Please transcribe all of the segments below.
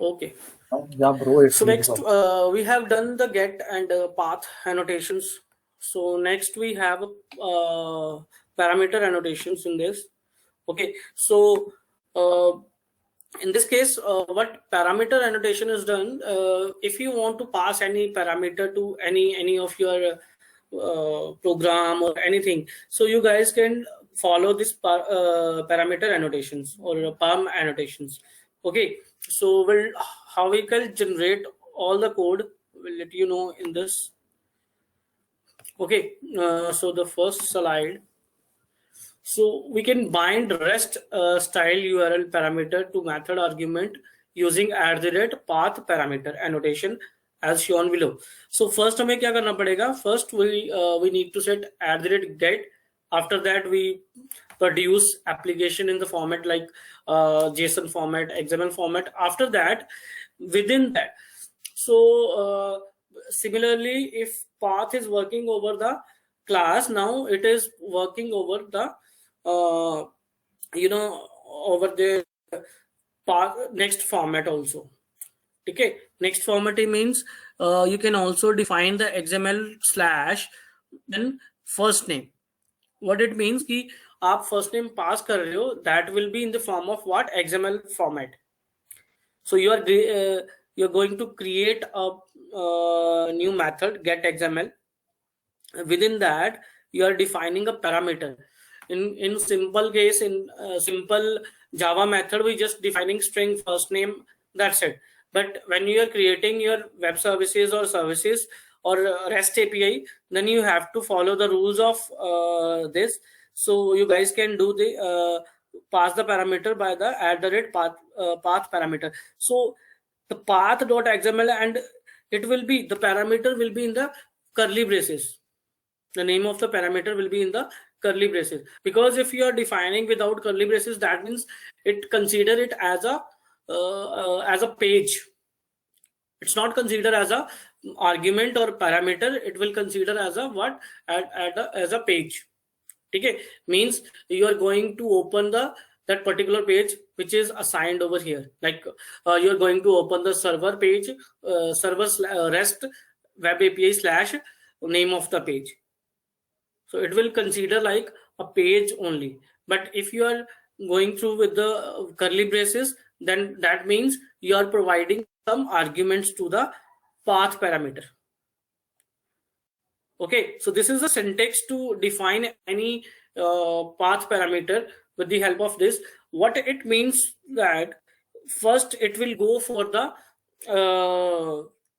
Okay. Yeah, bro. It's So next we have done the get and path annotations. So next we have parameter annotations in this. Okay. So in this case, what parameter annotation is done, if you want to pass any parameter to any of your program or anything, so you guys can follow this parameter annotations or parm annotations. Okay, so how we can generate all the code, we'll let you know in this. Okay, so the first slide. So we can bind REST style URL parameter to method argument using @path parameter annotation as shown below. So first हमें क्या करना पड़ेगा? First we need to set @get. After that we produce application in the format like JSON format, XML format. After that, within that, so similarly, if path is working over the class, now it is working over the over the next format also. Okay, next format means you can also define the XML slash then first name. What it means कि आप first name pass कर रहे हो, that will be in the form of what? XML format. So you're going to create a new method get XML. Within that you are defining a parameter. In simple case, in simple Java method, we just defining string first name, that's it. But when you are creating your web services or services or REST API, then you have to follow the rules of this. So you guys can do the pass the parameter by the @path parameter. So the path.xml, and it will be, the parameter will be in the curly braces. The name of the parameter will be in the curly braces, because if you are defining without curly braces, that means it consider it as a page. It's not considered as a argument or parameter. It will consider as a what? As a page. Okay, means you are going to open that particular page which is assigned over here. Like you are going to open the server page, REST web API slash name of the page. So it will consider like a page only. But if you are going through with the curly braces, then that means you are providing some arguments to the path parameter. Okay, so this is the syntax to define any path parameter with the help of this. What it means that first it will go for the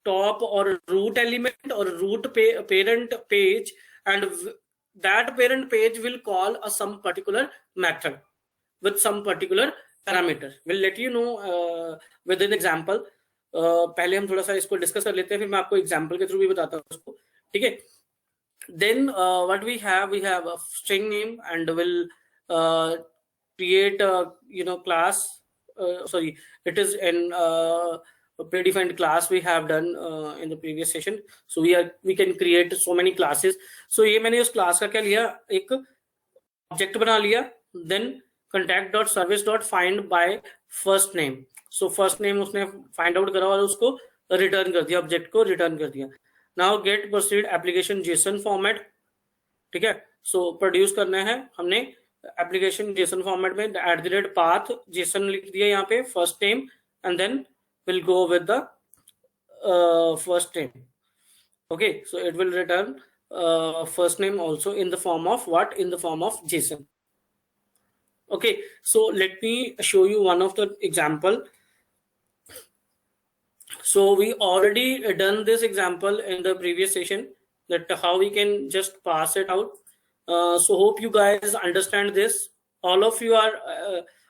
top or root element or root parent page, and that parent page will call some particular method with some particular parameter. We'll let you know with an example. पहले हम थोड़ा सा इसको discuss कर लेते हैं, फिर मैं आपको एग्जांपल के थ्रू भी बताता हूँ उसको. ठीक है. Then what we have a string name, and we'll create a class. Sorry, it is in a predefined class we have done in the previous session. So we can create so many classes. So ये मैंने उस class का क्या लिया, एक object बना लिया. Then contact.service.find by first name. So first name उसने find out करा और उसको return कर दिया, object को return कर दिया. Now get proceed application JSON format. ठीक है. सो प्रोड्यूस करना है हमने एप्लीकेशन जेसन फॉर्मेट में @path जेसन लिख दिया यहाँ पे first name, and then will go with the first name. Okay, so it will return first name also in the form of what? In the form of JSON. Okay, so let me show you one of the example. So we already done this example in the previous session, that how we can just pass it out. So hope you guys understand this. All of you are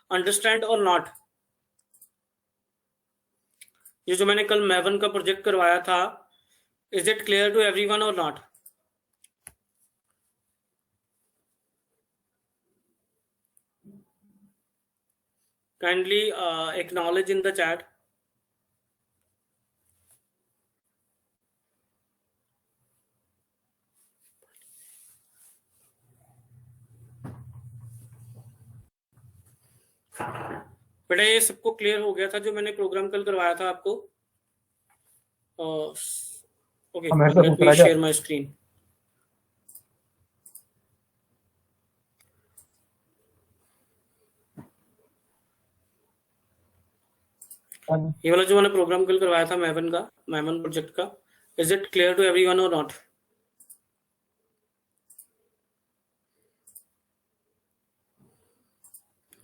understand or not? ये जो मैंने कल Maven का project करवाया था, is it clear to everyone or not? Kindly acknowledge in the chat. बेटा ये सबको क्लियर हो गया था जो मैंने प्रोग्राम कल करवाया था आपको? Okay, let me share my screen. ये वाला जो मैंने प्रोग्राम कल करवाया था मैवन का, मैवन प्रोजेक्ट का, is it clear to everyone और not?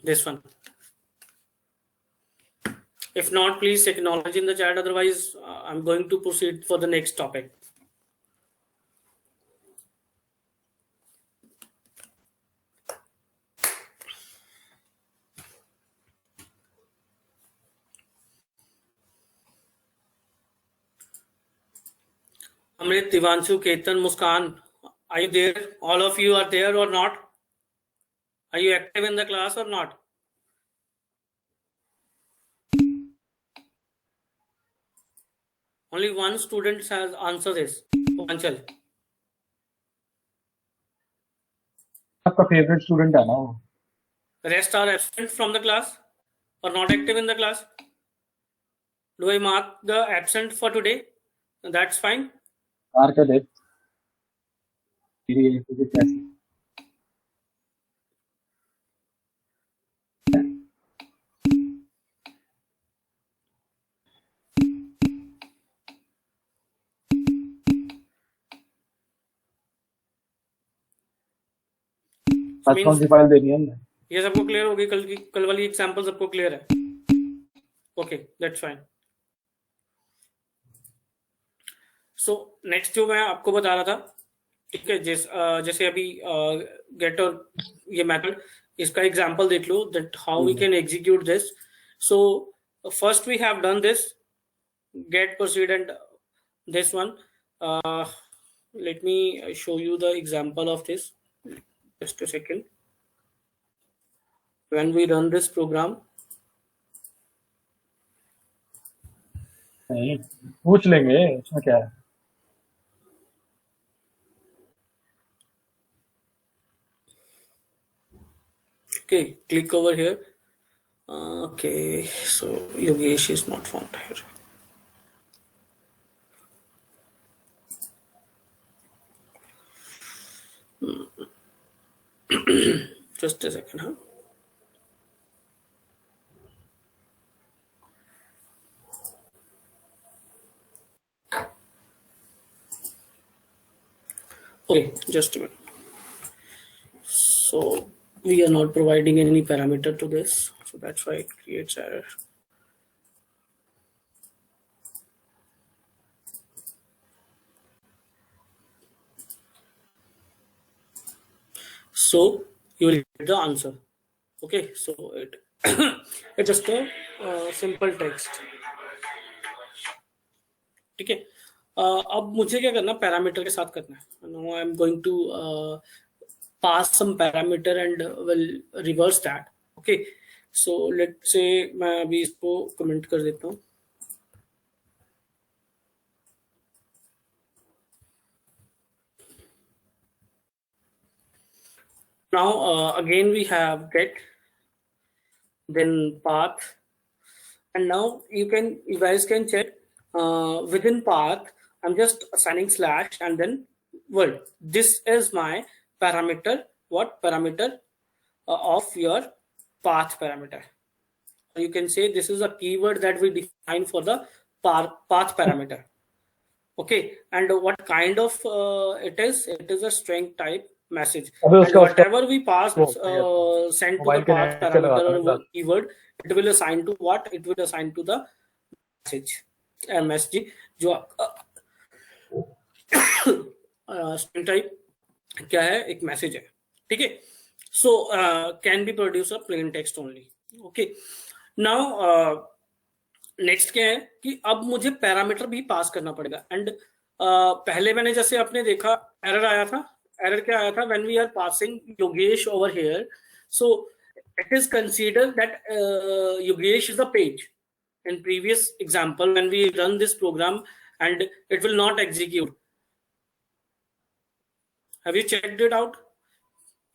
This one. If not, please acknowledge in the chat. Otherwise, I'm going to proceed for the next topic. Amrit, Divanshu, Ketan, Muskan, are you there? All of you are there or not? Are you active in the class or not? Only one student has answered this. Anchal. आपका favourite student है ना वो? Rest are absent from the class or not active in the class. Do I mark the absent for today? That's fine. मार के देख कैसे आज कौन सी फाइल देनी है हमने? ये सबको क्लियर होगी? कल वाली एग्जांपल सबको क्लियर है? Okay, that's fine. So next जो मैं आपको बता रहा था, ठीक है, जैसे अभी गेट और ये मेथड, इसका एग्जांपल देख लो that how we can execute this. So first we have done this get proceed and this one. Let me show you the example of this, just a second. When we run this program, नहीं पूछ लेंगे इसमें क्या है। okay, click over here. Okay, so Yogesh is not found here. Just a second, huh? Okay, just a minute. So we are not providing any parameter to this, so that's why it creates error. So you will get the answer. Okay, so it's just a simple text. ठीक है, अब मुझे क्या करना, parameter के साथ करना है। Now I am going to pass some parameter and will reverse that. Okay, so let's say मैं अभी इसको कमेंट कर देता हूँ। Now again we have get, then path, and now you guys can check within path. I'm just assigning slash and then word. This is my parameter. What parameter of your path parameter? You can say this is a keyword that we define for the path parameter. Okay, and what kind of it is? It is a string type message, and whatever we pass send to the path parameter or keyword, it will assign to what? It will assign to the message, msg जो string type क्या है, एक message है। ठीक है, so can be produce a plain text only. Okay, now next क्या है कि अब मुझे पैरामीटर भी पास करना पड़ेगा। एंड पहले मैंने जैसे आपने देखा एरर आया था। एरर क्या आया था? When we are passing Yogesh over here, so it is consider that Yogesh is a page. In previous example, when we run this program, and it will not execute. Have you checked it out?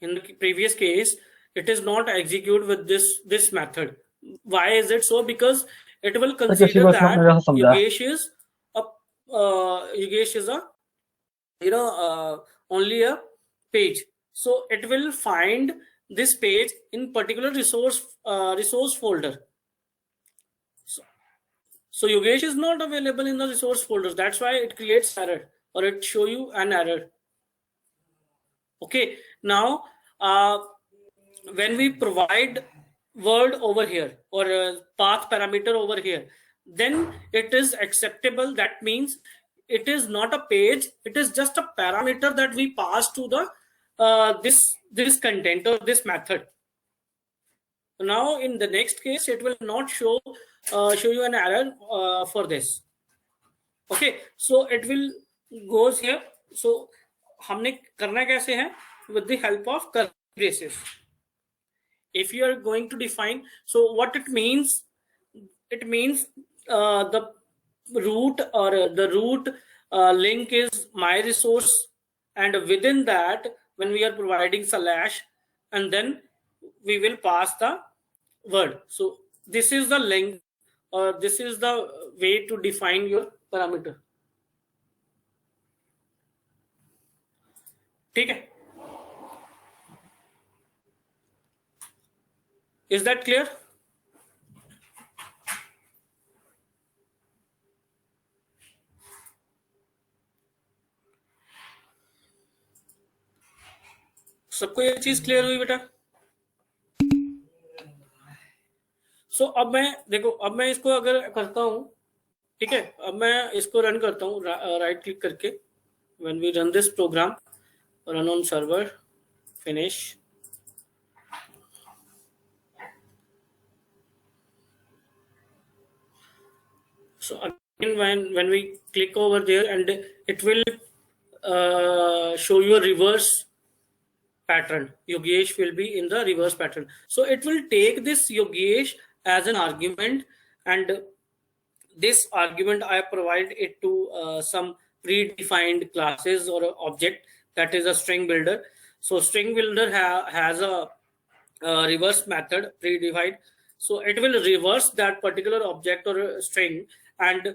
In the previous case, it is not execute with this method. Why is it so? Because it will तो किसी consider को इसमें अपने that जैसा समझा Yogesh is a only a page, so it will find this page in particular resource folder. So Yogesh is not available in the resource folders. That's why it creates error, or it show you an error. Okay, now when we provide word over here or path parameter over here, then it is acceptable. That means it is not a page, it is just a parameter that we pass to the this content or this method. Now in the next case, it will not show you an error for this. Okay, so it will goes here. So हमने करना कैसे है? With the help of curly braces. If you are going to define, so what it means the root or the root link is my resource, and within that, when we are providing slash, and then we will pass the word. So this is the link, or this is the way to define your parameter. ठीक है? Is that clear? सबको ये चीज clear हुई बेटा? सो अब मैं देखो, अब मैं इसको अगर करता हूं, ठीक है, अब मैं इसको रन करता हूं राइट क्लिक करके. When we run this program, run on server, finish. So again, when we click over there, and it will show you a reverse pattern. Yogesh will be in the reverse pattern. So it will take this Yogesh as an argument, and this argument I provide it to some predefined classes or object, that is a string builder. So string builder has a reverse method predefined. So it will reverse that particular object or string and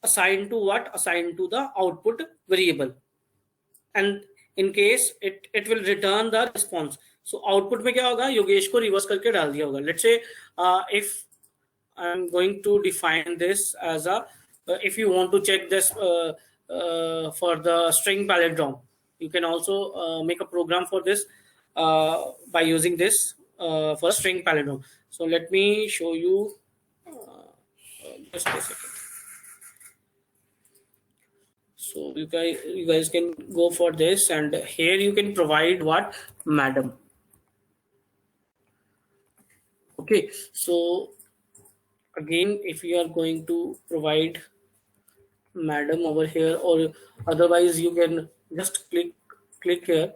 assign to what? Assign to the output variable. And in case it will return the response. So output में क्या होगा? योगेश को reverse करके डाल दिया होगा. Let's say if I'm going to define this as a if you want to check this for the string palindrome, you can also make a program for this by using this for string palindrome. So let me show you just a second. So you guys can go for this, and here you can provide what? Madam. Okay, so again, if you are going to provide madam over here, or otherwise you can just click here,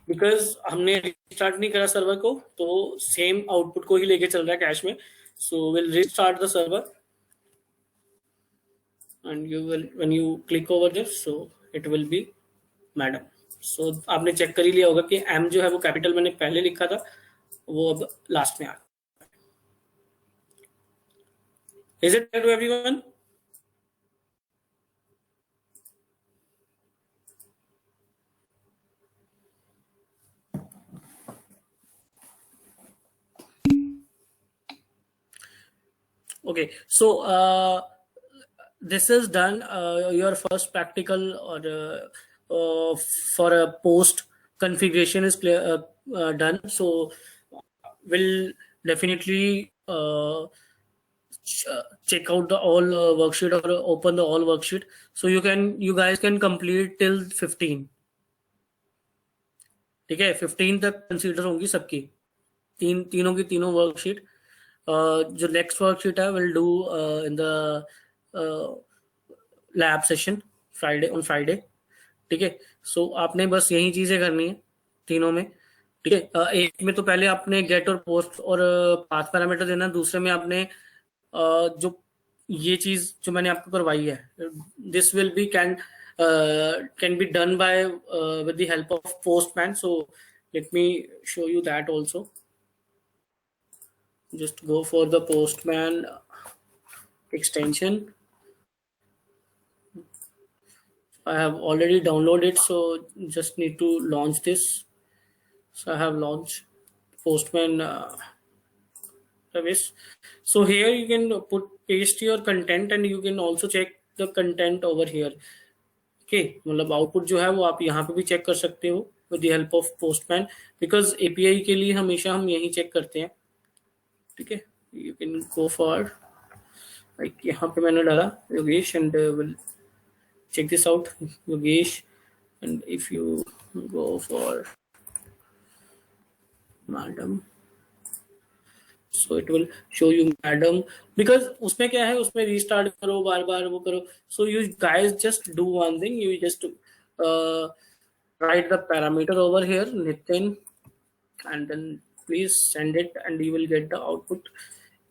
because हमने restart नहीं करा server को, तो same output को ही लेके चल रहा है कैश में. So we'll restart the server, and you will, when you click over this, so it will be madam. So आपने चेक कर ही लिया होगा कि m जो है वो कैपिटल मैंने पहले लिखा था, वो अब लास्ट में आ गया. Is it clear to everyone? Okay, so this is done. Your first practical or for a post configuration is clear, done. So we'll definitely check out the all worksheet, or open the all worksheet. So you guys can complete till 15. ठीक है, 15 तक consider होंगी सबकी, तीनों की तीनों worksheet. जो next worksheet है will do in the lab session on Friday. ठीक है, सो आपने बस यही चीजें करनी है तीनों में. ठीक है, एक में तो पहले आपने गेट और पोस्ट और पाथ पैरामीटर देना, दूसरे में आपने जो ये चीज जो मैंने आपको करवाई है, this will be can be done by with the help of Postman. So let me show you that also. just go for the Postman extension. I have already downloaded, so just need to launch this. So I have launched Postman service. So here you can paste your content and you can also check the content over here. Okay, मतलब output जो है वो आप यहाँ पे भी check कर सकते हो with the help of postman, because API के लिए हमेशा हम यही चेक करते हैं. ठीक है, you can go for like यहाँ पे मैंने डाला Yogesh and will check this out, Yogesh, and if you go for madam, so it will show you madam, because उसमें क्या है, उसमें restart करो बार बार वो करो. So you guys just do one thing, you just write the parameter over here Nitin, and then please send it and you will get the output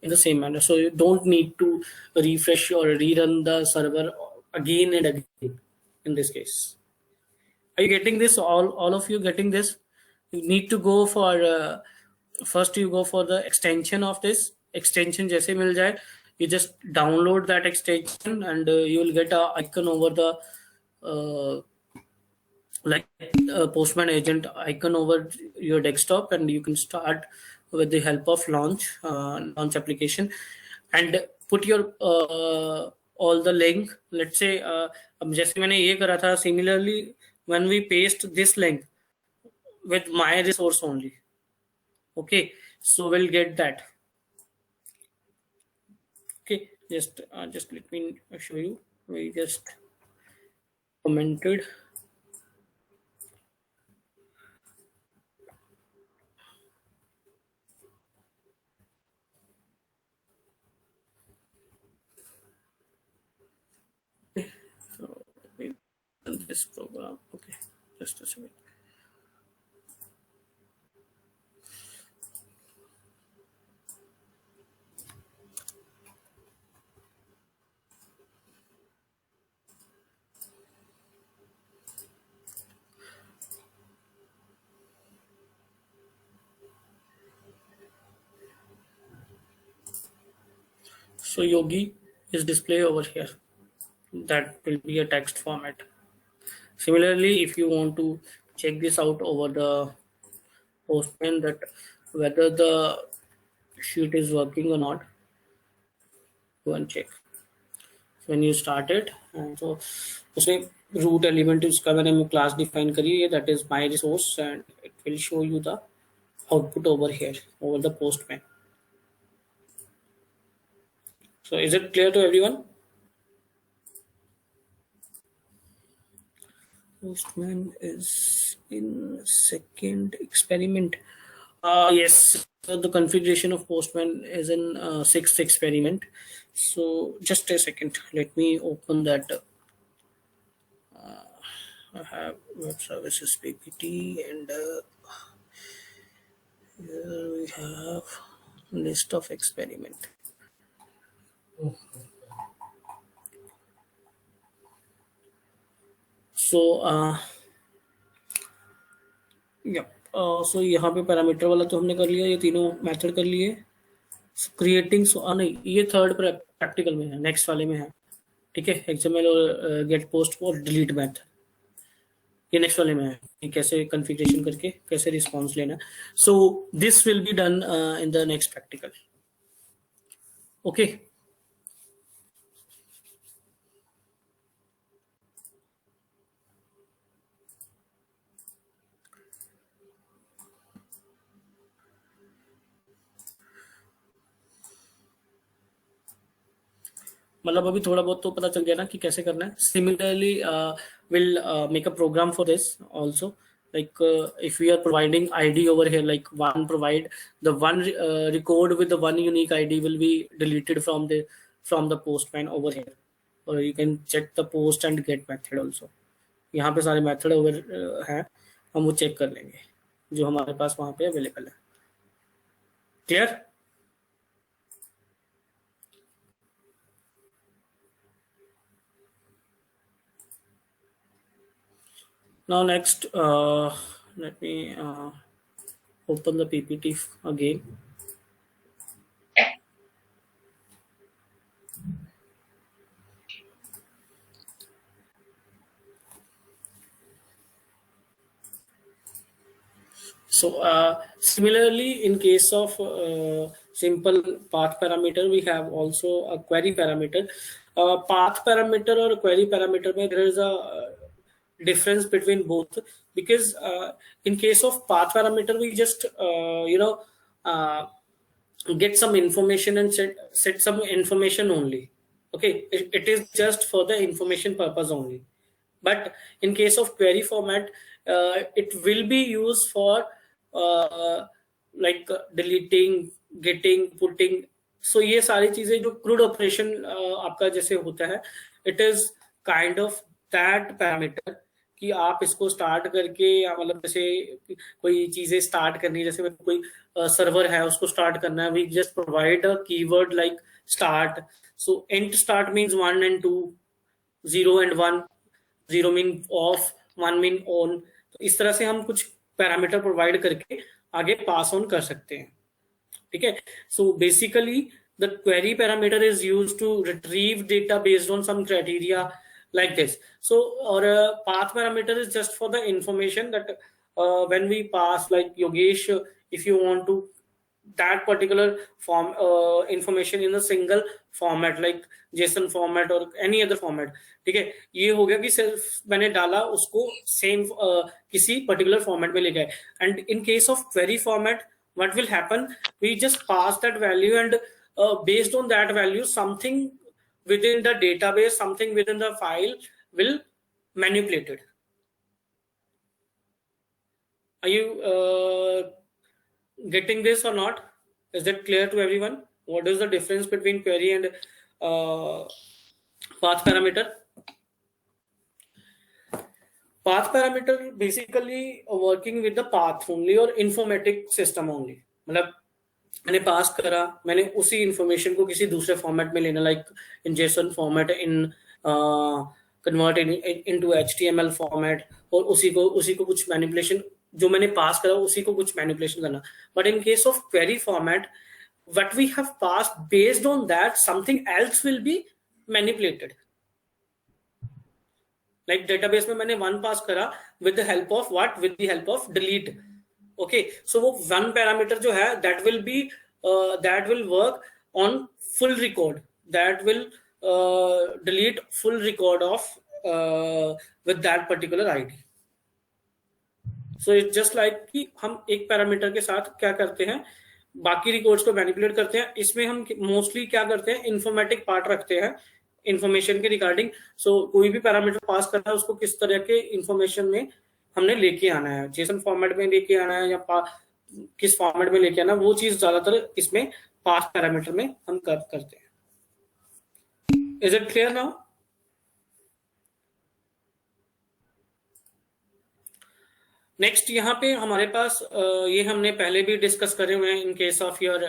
in the same manner. So you don't need to refresh or rerun the server again and again in this case. Are you getting this? All of you getting this? You need to go for first you go for the extension of this extension. जैसे मिल जाए, you just download that extension and you will get a icon over the like Postman agent icon over your desktop, and you can start with the help of launch application and put your all the link. Let's say अब जैसे मैंने ये करा था, similarly when we paste this link with my resource only, okay, so we'll get that. Okay, just let me show you. We just commented. So we run this program. Okay, just a second. So Yogi is display over here. That will be a text format. Similarly, if you want to check this out over the Postman, that whether the sheet is working or not, go and check. So when you start it, and so उसमें root element उसका मैंने class define करी है, that is my resource, and it will show you the output over here over the Postman. So is it clear to everyone? Postman is in second experiment. Yes, so the configuration of Postman is in sixth experiment. So just a second, let me open that. I have web services PPT, and here we have list of experiment. So yeah, so यहाँ पे parameter वाला तो हमने कर लिया, ये तीनों method कर लिए. क्रिएटिंग नहीं, ये थर्ड प्रैक्टिकल में है, नेक्स्ट वाले में है. ठीक है, एक्सएमएल और गेट पोस्ट और डिलीट मेथड ये नेक्स्ट वाले में है कि कैसे कॉन्फ़िगरेशन करके कैसे रिस्पांस लेना. So this will be done in the next practical. Okay, मतलब अभी थोड़ा बहुत तो पता चल गया ना कि कैसे करना है. Similarly will make a program for this also. Like if we are providing ID over here, like one provide the one record with the one unique ID will be deleted from the Postman over here, or you can check the post and get method also. यहाँ पे सारे method over हैं, हम वो check कर लेंगे जो हमारे पास वहाँ पे अवेलेबल है. Clear? Now next, let me open the PPT again. So similarly, in case of simple path parameter, we have also a query parameter. Path parameter or query parameter, there is a difference between both, because in case of path parameter, we just get some information and set some information only. Okay, it is just for the information purpose only. But in case of query format, it will be used for like deleting, getting, putting. So ये सारी चीजें जो crude operation आपका जैसे होता है, it is kind of that parameter कि आप इसको स्टार्ट करके, या मतलब जैसे कोई चीजें स्टार्ट करनी है, जैसे कोई सर्वर है उसको स्टार्ट करना है, we just provide a keyword like start. So int start means 1 and 2, 0 and 1, 0 mean of, 1 mean on. तो इस तरह से हम कुछ पैरामीटर प्रोवाइड करके आगे पास ऑन कर सकते हैं. ठीक है. So basically the query parameter is used to retrieve data based on some criteria like this. So or path parameter is just for the information that when we pass, like Yogesh, if you want to that particular form information in a single format like JSON format or any other format, ठीक है, ये हो गया कि सिर्फ मैंने डाला उसको सेम किसी पर्टिकुलर फॉर्मेट में ले गए. And in case of query format, what will happen, we just pass that value, and based on that value, something within the database, something within the file will manipulate it. Are you getting this or not? Is that clear to everyone? What is the difference between query and path parameter? Path parameter basically working with the path only or informatic system only. मतलब मैंने पास करा, मैंने उसी information को किसी दूसरे format में लेना, like in JSON format, in convert into HTML format, और उसी को कुछ मैनिपुलेशन, जो मैंने पास करा उसी को कुछ मैनिपुलेशन करना. But in case of query format, what we have passed, based on that something else will be manipulated. Like database में मैंने 1 पास करा with the help of what, with the help of delete. Okay, so वो 1 parameter जो है, that will work on full record, that will delete full record of with that particular ID. So it's just like कि हम एक parameter के साथ क्या करते हैं, बाकी रिकॉर्ड्स को मैनिपुलेट करते हैं. इसमें हम मोस्टली क्या करते हैं, इंफॉर्मेटिक पार्ट रखते हैं इंफॉर्मेशन के रिगार्डिंग. सो कोई भी पैरामीटर पास करना है, उसको किस तरह के इंफॉर्मेशन में हमने लेके आना है, जेसन फॉर्मेट में लेके आना है या किस फॉर्मेट में लेके आना, वो चीज ज्यादातर इसमें पास पैरामीटर में हम करते हैं. Is it clear now? Next यहाँ पे हमारे पास ये हमने पहले भी डिस्कस करे हुए हैं in case of your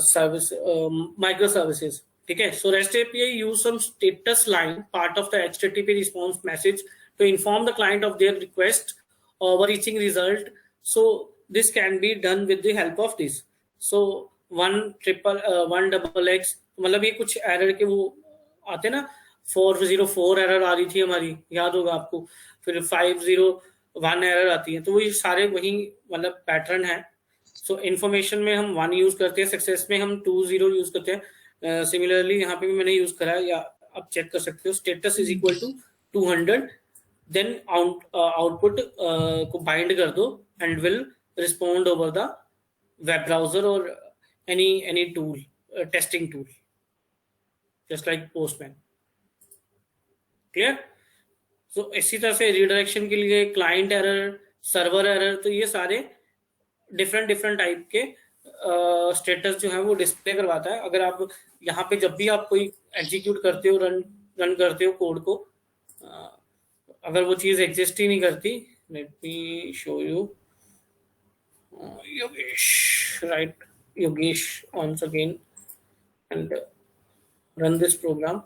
service micro services. ठीक है. सो REST API use some status line part of the HTTP response message to inform the client of their request overreaching result. So this can be done with the help of this. So 1XXX, मतलब ये कुछ error के वो आते ना, 404 error आ रही थी हमारी, याद होगा आपको, फिर 501 एरर आती है, तो वो ये सारे वही मतलब पैटर्न है. सो इन्फॉर्मेशन में हम 1 यूज करते हैं, सक्सेस में हम 20 यूज करते हैं. सिमिलरली यहाँ पे भी मैंने यूज करा है, या आप चेक कर सकते हो, status is equal to 200, then output को बाइंड कर दो and will respond over the web browser और any tool, testing tool, just like Postman. Clear? So इसी तरह से रिडायरेक्शन के लिए क्लाइंट एरर, सर्वर एरर, तो ये सारे डिफरेंट टाइप के स्टेटस जो है वो डिस्प्ले करवाता है. अगर आप यहाँ पे जब भी आप कोई एग्जीक्यूट करते हो, रन करते हो कोड को, अगर वो चीज एग्जिस्ट ही नहीं करती, late me show you. Yogesh, right, Yogesh once again and run this program.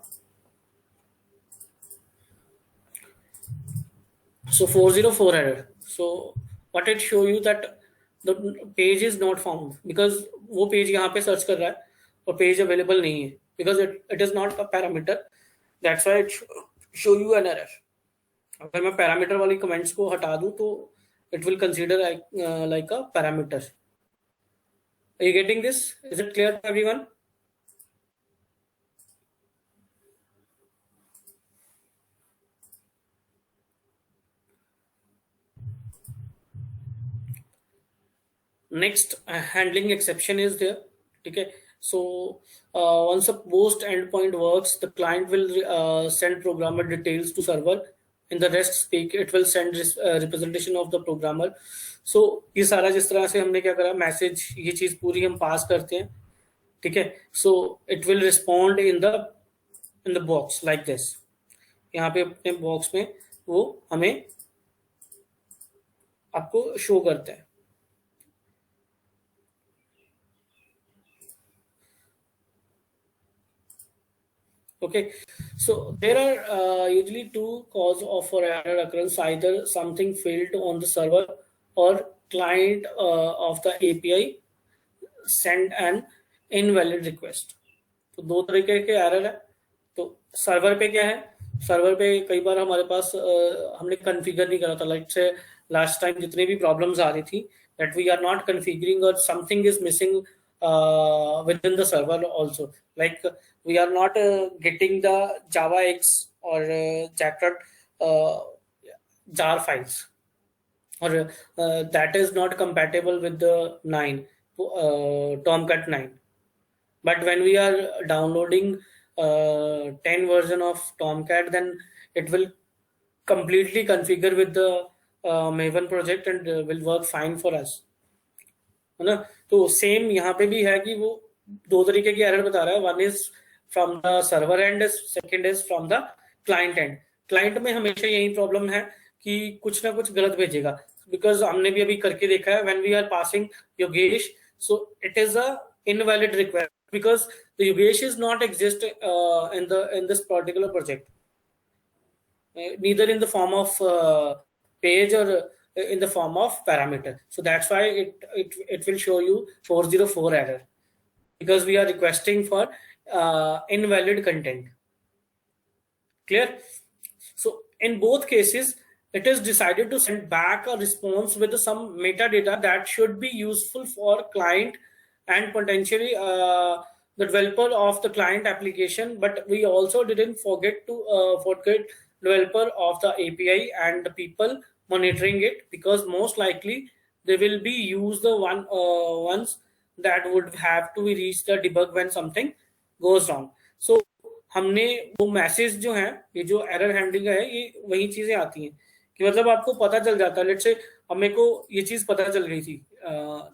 So 404 error. So what it show you that the page is not found, because वो पेज यहाँ पे सर्च कर रहा है और पेज अवेलेबल नहीं है, because it is not a parameter. That's why it show you an error. अगर मैं पैरामीटर वाली कमेंट्स को हटा दूं तो it will consider like a parameter. Are you getting this? Is it clear to everyone? Next, handling exception is there. Okay, so once a post endpoint works, the client will send programmer details to server. In the REST speak, it will send representation of the programmer. So ये सारा जिस तरह से हमने क्या करा, message ये चीज पूरी हम पास करते हैं, ठीक है. सो it will respond in the box like this. यहाँ पे अपने बॉक्स में वो हमें आपको शो करता है. Okay, so there are usually two cause of error occurrence: either something failed on the server or client of the API send an invalid request. तो दो तरीके के एरर है. तो सर्वर पे क्या है, सर्वर पे कई बार हमारे पास हमने कॉन्फ़िगर नहीं करा था. लाइक से लास्ट टाइम जितनी भी प्रॉब्लम्स आ रही थी that we are not configuring or something is missing within the server also, like we are not getting the JavaX or Jackrabbit jar files, or that is not compatible with the 9 Tomcat 9. But when we are downloading 10 version of Tomcat, then it will completely configure with the Maven project and will work fine for us, है ना. तो same यहाँ पे भी है कि वो दो तरीके की एरर बता रहा है. One is from the server and, second is from the client and. Client में हमेशा यही प्रॉब्लम है कि कुछ ना कुछ गलत भेजेगा, बिकॉज हमने भी अभी करके देखा है. When we are passing Yogesh, so it is a invalid request because the Yogesh is not exist in this particular project, neither in the form of page or in the form of parameter. So that's why it will show you 404 error, because we are requesting for invalid content. Clear? So in both cases, it is decided to send back a response with some metadata that should be useful for client and potentially the developer of the client application. But we also didn't forget developer of the API and the people monitoring it, because most likely they will be used the ones that would have to be reached the debug when something goes wrong. So हमने वो message जो है, ये जो error handling है, ये वही चीजें आती हैं कि मतलब आपको पता चल जाता है. लेट्स से अब मेरे को ये चीज पता चल गई थी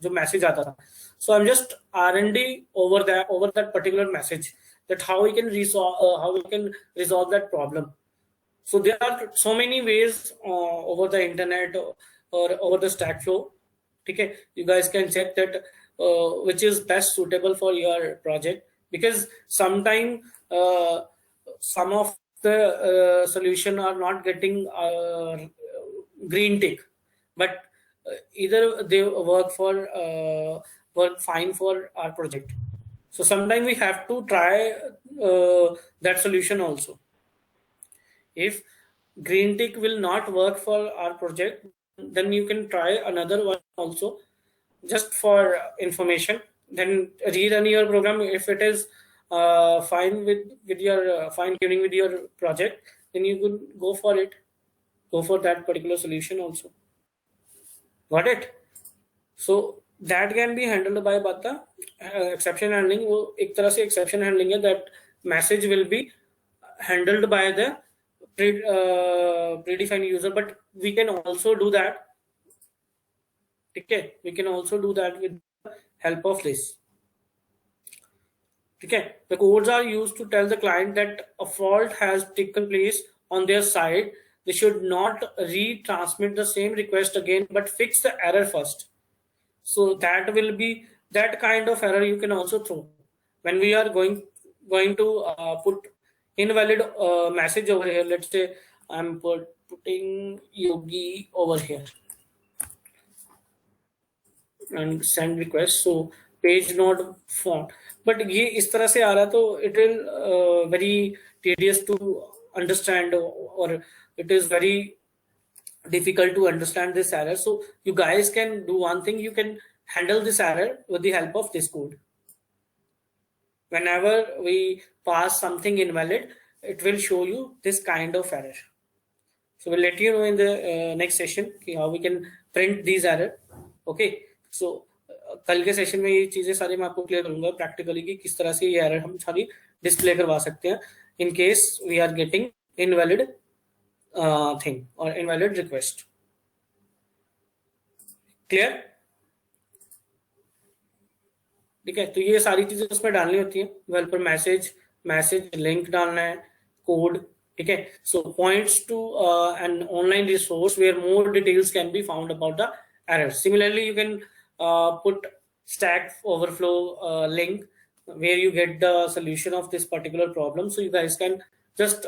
जो मैसेज आता था. So I'm just R&D over that particular message, that how we can resolve that problem. So there are so many ways over the internet or over the Stack Flow. Okay, you guys can check that which is best suitable for your project, because sometimes some of the solution are not getting green tick, but either they work fine for our project. So sometimes we have to try that solution also. If green tick will not work for our project, then you can try another one also, just for information. Then rerun your program. If it is fine with your fine tuning with your project, then you could go for it. Go for that particular solution also. Got it? So that can be handled by Bata. Exception handling, वो एक तरह से exception handling है, that message will be handled by the predefined user, but we can also do that. Okay, we can also do that with the help of this. Okay, the codes are used to tell the client that a fault has taken place on their side. They should not retransmit the same request again, but fix the error first. So that will be that kind of error you can also throw when we are going to put invalid message over here. Let's say I'm putting Yogi over here and send request. So page node font, but ये इस तरह से आ रहा, तो it will very tedious to understand, or it is very difficult to understand this error. So you guys can do one thing, you can handle this error with the help of this code. Whenever we pass something invalid, it will show you this kind of error. So we'll let you know in the next session how we can print these error. Okay, so कल के session में ये चीजें सारी मैं आपको clear करूंगा practically कि किस तरह से ये एरर हम सारी डिस्प्ले करवा सकते हैं in case we are getting invalid thing और इनवैलिड रिक्वेस्ट. क्लियर? ठीक है, तो ये सारी चीजें उसमें डालनी होती है. डेवलपर मैसेज लिंक डालना है, कोड. ठीक है, so points to an online resource where more details can be found about the error. Similarly you can put Stack Overflow link where you get the solution of this particular problem, so you guys can just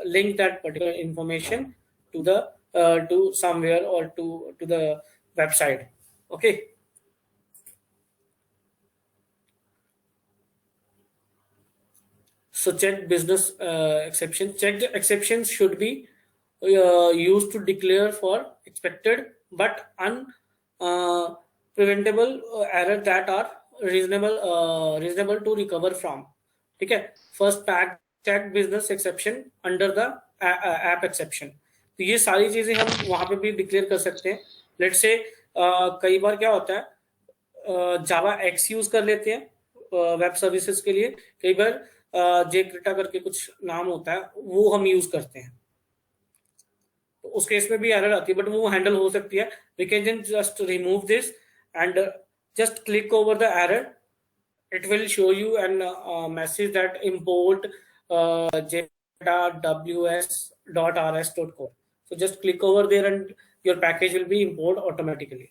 link that particular information to the to somewhere or to the website. Okay, so check business exception. Checked exceptions should be used to declare for expected but preventable error that are reasonable to recover from. ठीक है, first check business exception under the app exception. तो ये सारी चीजें हम वहां पे भी डिक्लेयर कर सकते हैं. लेट से कई बार क्या होता है जावा एक्स यूज कर लेते हैं वेब सर्विसेज के लिए, कई बार जेक्रिटा करके कुछ नाम होता है वो हम यूज करते हैं, तो उस केस में भी एरर आती है, बट वो हैंडल हो सकती है. We can just remove this and just click over the error. It will show you an message that import ws.rs.co. so just click over there and your package will be import automatically.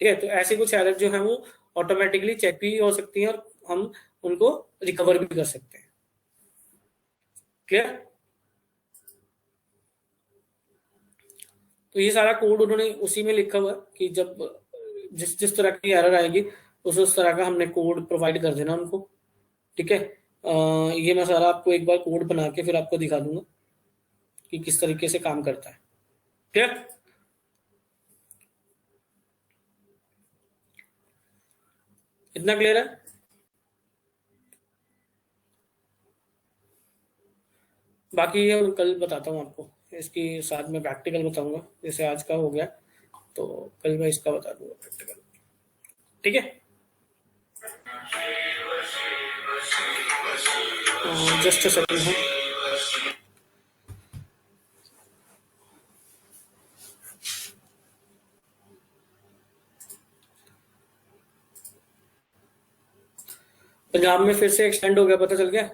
ठीक है, तो ऐसे कुछ error जो है वो automatically check भी हो सकती है और हम उनको रिकवर भी कर सकते हैं. क्लियर? तो ये सारा कोड उन्होंने उसी में लिखा हुआ है कि जब जिस तरह की एरर आएगी उस तरह का हमने कोड प्रोवाइड कर देना उनको. ठीक है, ये मैं सारा आपको एक बार कोड बना के फिर आपको दिखा दूंगा कि किस तरीके से काम करता है. ठीक है, इतना क्लियर है? बाकी ये मैं कल बताता हूँ आपको, इसकी साथ में प्रैक्टिकल बताऊंगा. जैसे आज का हो गया तो कल मैं इसका बता दूंगा प्रैक्टिकल. ठीक है, जस्ट अ सेकंड है. पंजाब में फिर से एक्सटेंड हो गया, पता चल गया?